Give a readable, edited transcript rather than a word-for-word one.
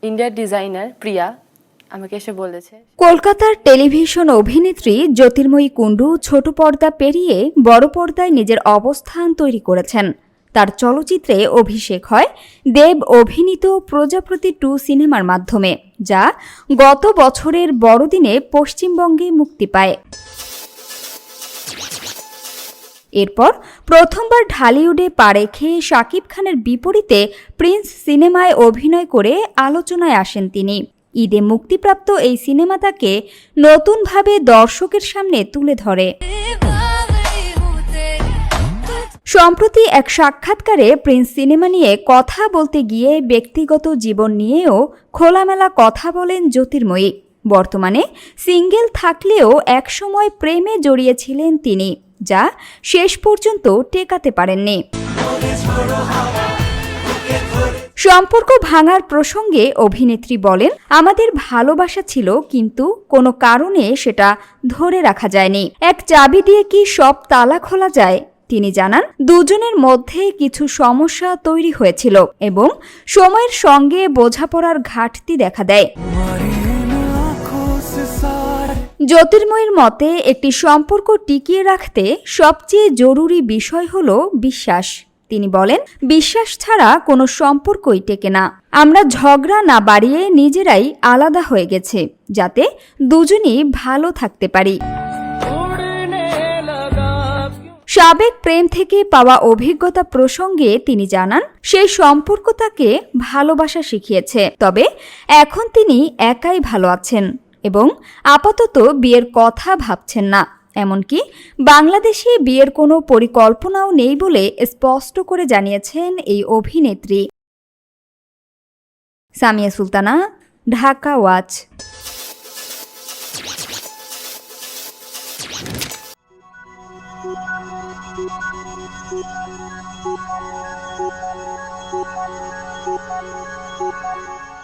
ইন্ডিয়ার ডিজাইনার প্রিয়া আমাকে এসে বলেছে। কলকাতার টেলিভিশন অভিনেত্রী জ্যোতির্ময়ী কুণ্ডু ছোট পর্দা পেরিয়ে বড় পর্দায় নিজের অবস্থান তৈরি করেছেন। তার চলচ্চিত্রে অভিষেক হয় দেব অভিনীত প্রজাপতি 2 সিনেমার মাধ্যমে, যা গত বছরের বড়দিনে পশ্চিমবঙ্গে মুক্তি পায়। এরপর প্রথমবার ঢালিউডে পা রেখে শাকিব খানের বিপরীতে প্রিন্স সিনেমায় অভিনয় করে আলোচনায় আসেন তিনি। ঈদে মুক্তিপ্রাপ্ত এই সিনেমা তাকে নতুনভাবে দর্শকের সামনে তুলে ধরে। সম্প্রতি এক সাক্ষাৎকারে প্রিন্স সিনেমা নিয়ে কথা বলতে গিয়ে ব্যক্তিগত জীবন নিয়েও খোলামেলা কথা বলেন জ্যোতির্ময়ী। বর্তমানে সিঙ্গেল থাকলেও একসময় প্রেমে জড়িয়েছিলেন তিনি, যা শেষ পর্যন্ত টেকাতে পারেননি। সম্পর্ক ভাঙার প্রসঙ্গে অভিনেত্রী বলেন, আমাদের ভালোবাসা ছিল, কিন্তু কোনো কারণে সেটা ধরে রাখা যায়নি। এক চাবি দিয়ে কি সব তালা খোলা যায়? তিনি জানান, দুজনের মধ্যে কিছু সমস্যা তৈরি হয়েছিল এবং সময়ের সঙ্গে বোঝাপড়ার ঘাটতি দেখা দেয়। জ্যোতির্ময়ীর মতে একটি সম্পর্ক টিকিয়ে রাখতে সবচেয়ে জরুরি বিষয় হল বিশ্বাস। তিনি বলেন, বিশ্বাস ছাড়া কোনো সম্পর্কই টেকে না। আমরা ঝগড়া না বাড়িয়ে নিজেরাই আলাদা হয়ে গেছে, যাতে দুজনই ভালো থাকতে পারি। সাবেক প্রেম থেকে পাওয়া অভিজ্ঞতা প্রসঙ্গে তিনি জানান, সেই সম্পর্ক তাকে ভালোবাসা শিখিয়েছে। তবে এখন তিনি একাই ভালো আছেন এবং আপাতত বিয়ের কথা ভাবছেন না। এমনকি বাংলাদেশে বিয়ের কোনো পরিকল্পনাও নেই বলে স্পষ্ট করে জানিয়েছেন এই অভিনেত্রী। Samia Sultana, Dhaka watch. Thank you.